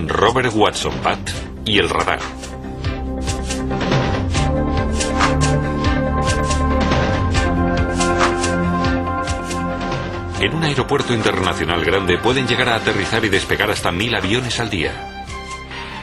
Robert Watson Watt y el radar. En un aeropuerto internacional grande pueden llegar a aterrizar y despegar hasta 1000 aviones al día.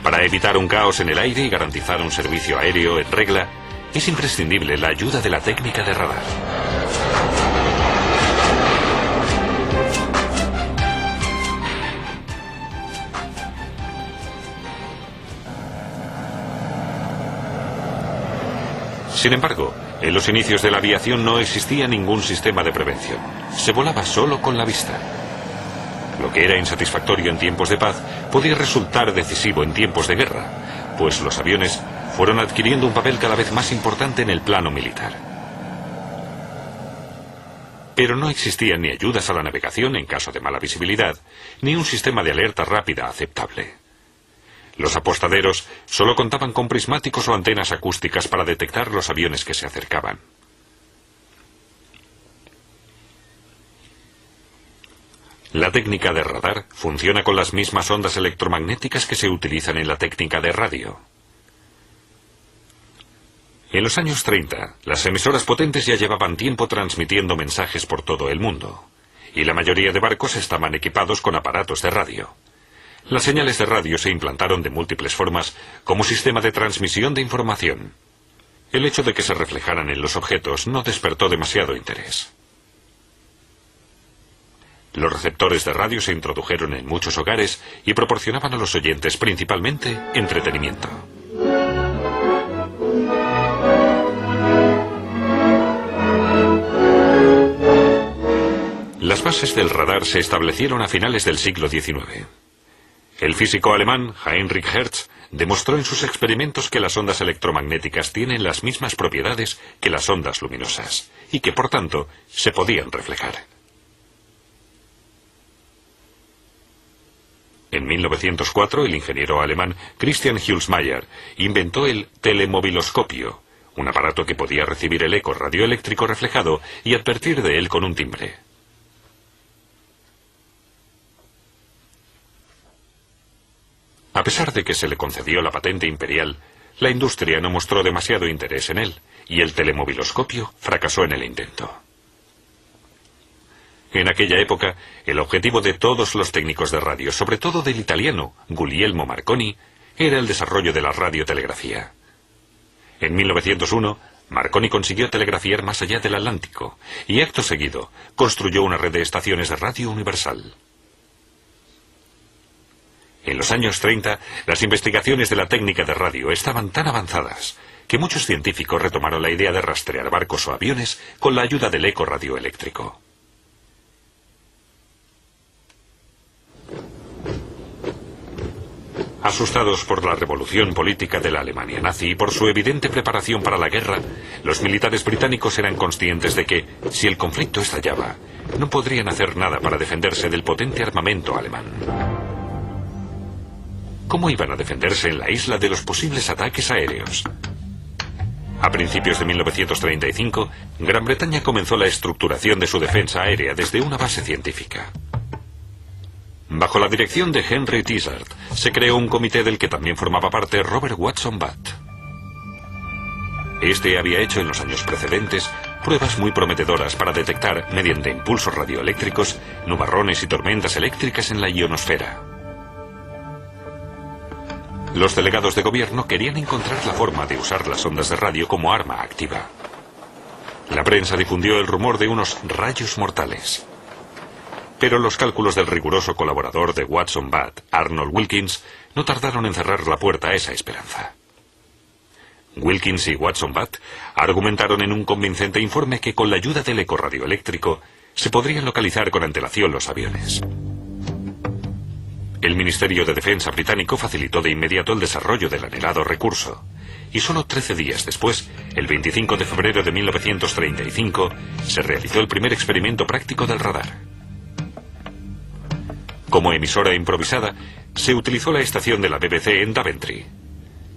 Para evitar un caos en el aire y garantizar un servicio aéreo en regla, es imprescindible la ayuda de la técnica de radar. Sin embargo, en los inicios de la aviación no existía ningún sistema de prevención. Se volaba solo con la vista. Lo que era insatisfactorio en tiempos de paz podía resultar decisivo en tiempos de guerra, pues los aviones fueron adquiriendo un papel cada vez más importante en el plano militar. Pero no existían ni ayudas a la navegación en caso de mala visibilidad, ni un sistema de alerta rápida aceptable. Los apostaderos solo contaban con prismáticos o antenas acústicas para detectar los aviones que se acercaban. La técnica de radar funciona con las mismas ondas electromagnéticas que se utilizan en la técnica de radio. En los años 30, las emisoras potentes ya llevaban tiempo transmitiendo mensajes por todo el mundo, y la mayoría de barcos estaban equipados con aparatos de radio. Las señales de radio se implantaron de múltiples formas como sistema de transmisión de información. El hecho de que se reflejaran en los objetos no despertó demasiado interés. Los receptores de radio se introdujeron en muchos hogares y proporcionaban a los oyentes principalmente entretenimiento. Las bases del radar se establecieron a finales del siglo XIX. El físico alemán Heinrich Hertz demostró en sus experimentos que las ondas electromagnéticas tienen las mismas propiedades que las ondas luminosas y que, por tanto, se podían reflejar. En 1904, el ingeniero alemán Christian Hülsmayer inventó el telemoviloscopio, un aparato que podía recibir el eco radioeléctrico reflejado y advertir de él con un timbre. A pesar de que se le concedió la patente imperial, la industria no mostró demasiado interés en él, y el telemoviloscopio fracasó en el intento. En aquella época, el objetivo de todos los técnicos de radio, sobre todo del italiano Guglielmo Marconi, era el desarrollo de la radiotelegrafía. En 1901, Marconi consiguió telegrafiar más allá del Atlántico, y acto seguido, construyó una red de estaciones de radio universal. En los años 30, las investigaciones de la técnica de radio estaban tan avanzadas que muchos científicos retomaron la idea de rastrear barcos o aviones con la ayuda del eco radioeléctrico. Asustados por la revolución política de la Alemania nazi y por su evidente preparación para la guerra, los militares británicos eran conscientes de que, si el conflicto estallaba, no podrían hacer nada para defenderse del potente armamento alemán. ¿Cómo iban a defenderse en la isla de los posibles ataques aéreos? A principios de 1935, Gran Bretaña comenzó la estructuración de su defensa aérea desde una base científica. Bajo la dirección de Henry Tizard, se creó un comité del que también formaba parte Robert Watson Watt. Este había hecho en los años precedentes pruebas muy prometedoras para detectar, mediante impulsos radioeléctricos, nubarrones y tormentas eléctricas en la ionosfera. Los delegados de gobierno querían encontrar la forma de usar las ondas de radio como arma activa. La prensa difundió el rumor de unos rayos mortales. Pero los cálculos del riguroso colaborador de Watson Watt, Arnold Wilkins, no tardaron en cerrar la puerta a esa esperanza. Wilkins y Watson Watt argumentaron en un convincente informe que con la ayuda del eco radioeléctrico se podrían localizar con antelación los aviones. El Ministerio de Defensa británico facilitó de inmediato el desarrollo del anhelado recurso, y solo 13 días después, el 25 de febrero de 1935, se realizó el primer experimento práctico del radar. Como emisora improvisada, se utilizó la estación de la BBC en Daventry.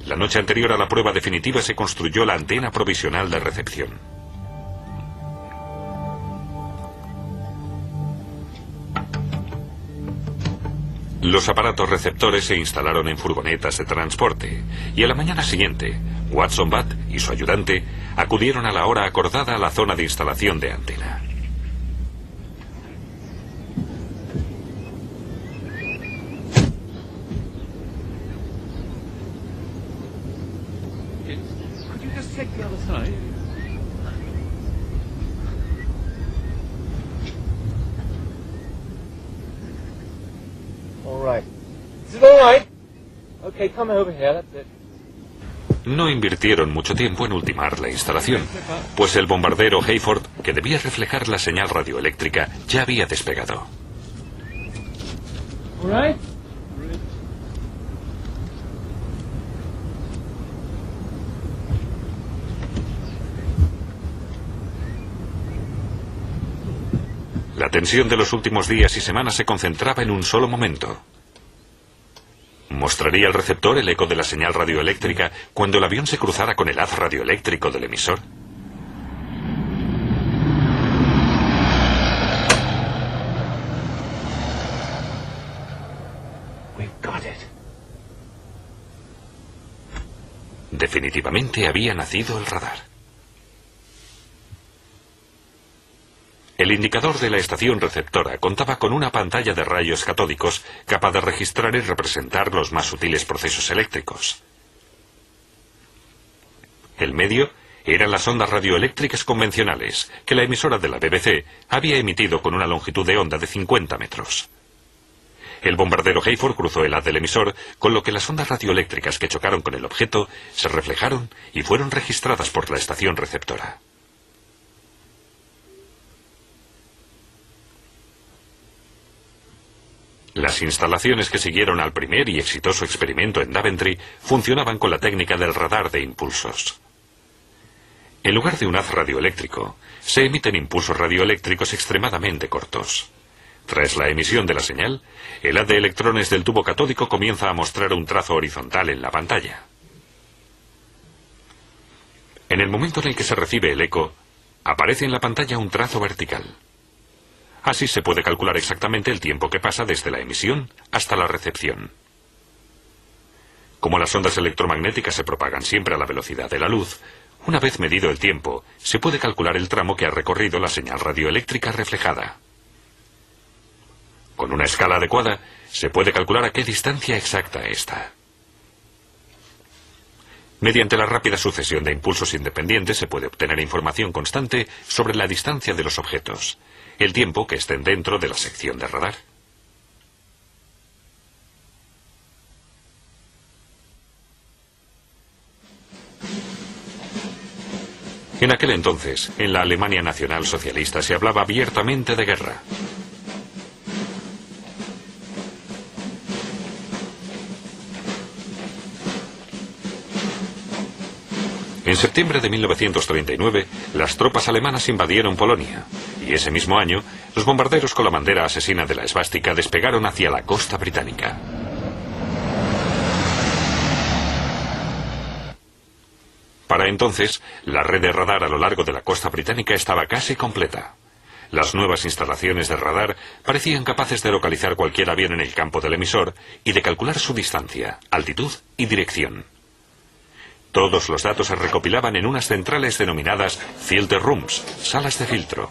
La noche anterior a la prueba definitiva se construyó la antena provisional de recepción. Los aparatos receptores se instalaron en furgonetas de transporte y a la mañana siguiente, Watson Butt y su ayudante acudieron a la hora acordada a la zona de instalación de antena. No invirtieron mucho tiempo en ultimar la instalación, pues el bombardero Hayford, que debía reflejar la señal radioeléctrica, ya había despegado. La tensión de los últimos días y semanas se concentraba en un solo momento. ¿Mostraría el receptor el eco de la señal radioeléctrica cuando el avión se cruzara con el haz radioeléctrico del emisor? Definitivamente había nacido el radar. El indicador de la estación receptora contaba con una pantalla de rayos catódicos capaz de registrar y representar los más sutiles procesos eléctricos. El medio eran las ondas radioeléctricas convencionales que la emisora de la BBC había emitido con una longitud de onda de 50 metros. El bombardero Hayford cruzó el haz del emisor, con lo que las ondas radioeléctricas que chocaron con el objeto se reflejaron y fueron registradas por la estación receptora. Las instalaciones que siguieron al primer y exitoso experimento en Daventry funcionaban con la técnica del radar de impulsos. En lugar de un haz radioeléctrico, se emiten impulsos radioeléctricos extremadamente cortos. Tras la emisión de la señal, el haz de electrones del tubo catódico comienza a mostrar un trazo horizontal en la pantalla. En el momento en el que se recibe el eco, aparece en la pantalla un trazo vertical. Así se puede calcular exactamente el tiempo que pasa desde la emisión hasta la recepción. Como las ondas electromagnéticas se propagan siempre a la velocidad de la luz, una vez medido el tiempo, se puede calcular el tramo que ha recorrido la señal radioeléctrica reflejada. Con una escala adecuada, se puede calcular a qué distancia exacta está. Mediante la rápida sucesión de impulsos independientes se puede obtener información constante sobre la distancia de los objetos, el tiempo que estén dentro de la sección de radar. En aquel entonces, en la Alemania nacional socialista se hablaba abiertamente de guerra. En septiembre de 1939, las tropas alemanas invadieron Polonia, y ese mismo año, los bombarderos con la bandera asesina de la esvástica despegaron hacia la costa británica. Para entonces, la red de radar a lo largo de la costa británica estaba casi completa. Las nuevas instalaciones de radar parecían capaces de localizar cualquier avión en el campo del emisor y de calcular su distancia, altitud y dirección. Todos los datos se recopilaban en unas centrales denominadas filter rooms, salas de filtro.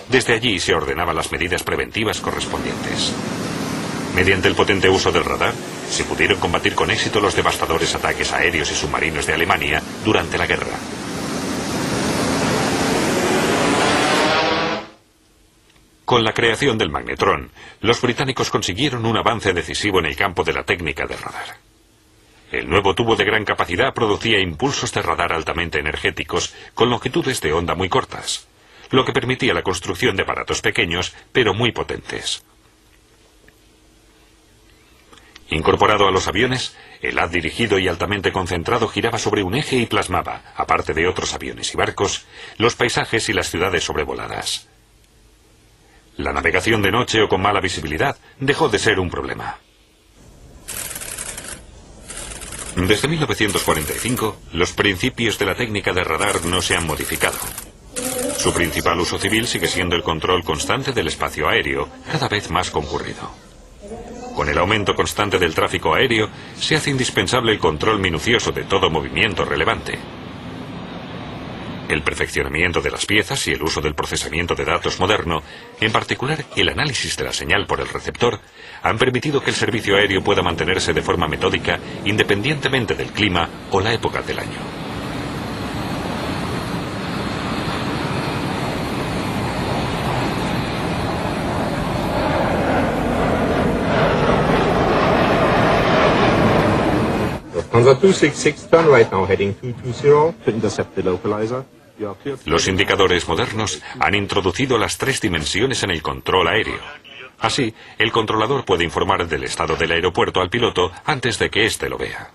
Desde allí se ordenaban las medidas preventivas correspondientes. Mediante el potente uso del radar, se pudieron combatir con éxito los devastadores ataques aéreos y submarinos de Alemania durante la guerra. Con la creación del magnetrón, los británicos consiguieron un avance decisivo en el campo de la técnica de radar. El nuevo tubo de gran capacidad producía impulsos de radar altamente energéticos con longitudes de onda muy cortas, lo que permitía la construcción de aparatos pequeños pero muy potentes. Incorporado a los aviones, el haz dirigido y altamente concentrado giraba sobre un eje y plasmaba, aparte de otros aviones y barcos, los paisajes y las ciudades sobrevoladas. La navegación de noche o con mala visibilidad dejó de ser un problema. Desde 1945, los principios de la técnica de radar no se han modificado. Su principal uso civil sigue siendo el control constante del espacio aéreo, cada vez más concurrido. Con el aumento constante del tráfico aéreo, se hace indispensable el control minucioso de todo movimiento relevante. El perfeccionamiento de las piezas y el uso del procesamiento de datos moderno, en particular el análisis de la señal por el receptor, han permitido que el servicio aéreo pueda mantenerse de forma metódica independientemente del clima o la época del año. Lufthansa 266, turn right now, heading 220 to intercept the localizer. Los indicadores modernos han introducido las 3 dimensiones en el control aéreo. Así, el controlador puede informar del estado del aeropuerto al piloto antes de que éste lo vea.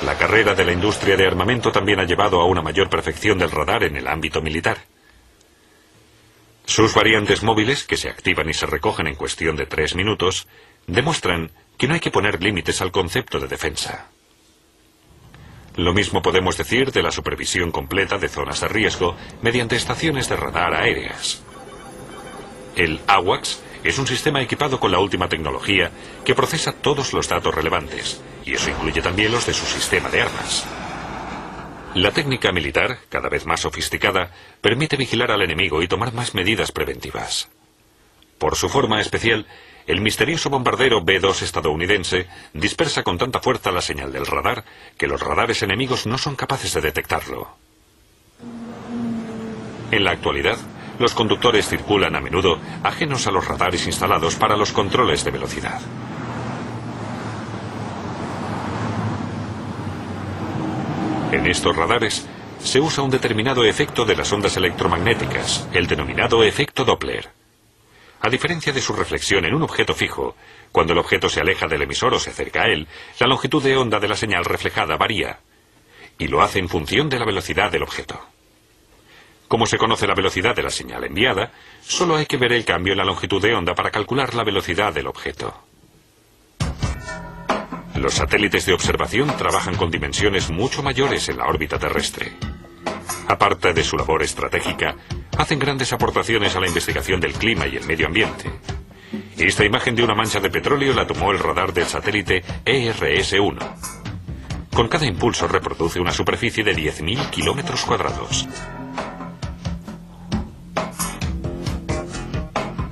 La carrera de la industria de armamento también ha llevado a una mayor perfección del radar en el ámbito militar. Sus variantes móviles, que se activan y se recogen en cuestión de 3 minutos, demuestran que no hay que poner límites al concepto de defensa. Lo mismo podemos decir de la supervisión completa de zonas de riesgo mediante estaciones de radar aéreas. El AWACS es un sistema equipado con la última tecnología que procesa todos los datos relevantes, y eso incluye también los de su sistema de armas. La técnica militar, cada vez más sofisticada, permite vigilar al enemigo y tomar más medidas preventivas. Por su forma especial, el misterioso bombardero B-2 estadounidense dispersa con tanta fuerza la señal del radar que los radares enemigos no son capaces de detectarlo. En la actualidad, los conductores circulan a menudo ajenos a los radares instalados para los controles de velocidad. En estos radares se usa un determinado efecto de las ondas electromagnéticas, el denominado efecto Doppler. A diferencia de su reflexión en un objeto fijo, cuando el objeto se aleja del emisor o se acerca a él, la longitud de onda de la señal reflejada varía, y lo hace en función de la velocidad del objeto. Como se conoce la velocidad de la señal enviada, solo hay que ver el cambio en la longitud de onda para calcular la velocidad del objeto. Los satélites de observación trabajan con dimensiones mucho mayores en la órbita terrestre. Aparte de su labor estratégica, hacen grandes aportaciones a la investigación del clima y el medio ambiente. Esta imagen de una mancha de petróleo la tomó el radar del satélite ERS-1. Con cada impulso reproduce una superficie de 10.000 kilómetros cuadrados.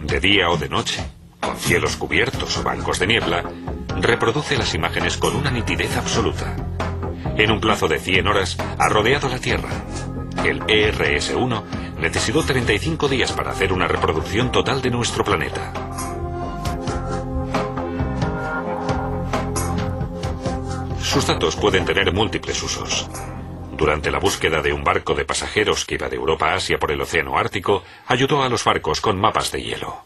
De día o de noche, con cielos cubiertos o bancos de niebla, reproduce las imágenes con una nitidez absoluta. En un plazo de 100 horas ha rodeado la Tierra. El ERS-1 necesitó 35 días para hacer una reproducción total de nuestro planeta. Sus datos pueden tener múltiples usos. Durante la búsqueda de un barco de pasajeros que iba de Europa a Asia por el Océano Ártico, ayudó a los barcos con mapas de hielo.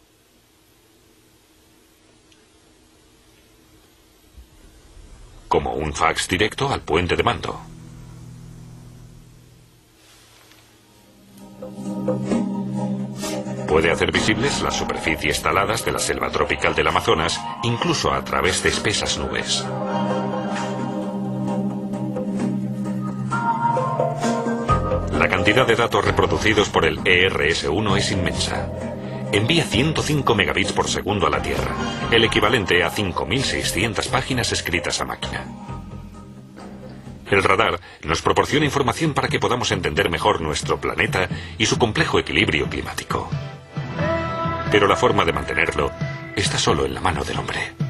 Como un fax directo al puente de mando. Puede hacer visibles las superficies taladas de la selva tropical del Amazonas, incluso a través de espesas nubes. La cantidad de datos reproducidos por el ERS-1 es inmensa. Envía 105 megabits por segundo a la Tierra, el equivalente a 5.600 páginas escritas a máquina. El radar nos proporciona información para que podamos entender mejor nuestro planeta y su complejo equilibrio climático. Pero la forma de mantenerlo está solo en la mano del hombre.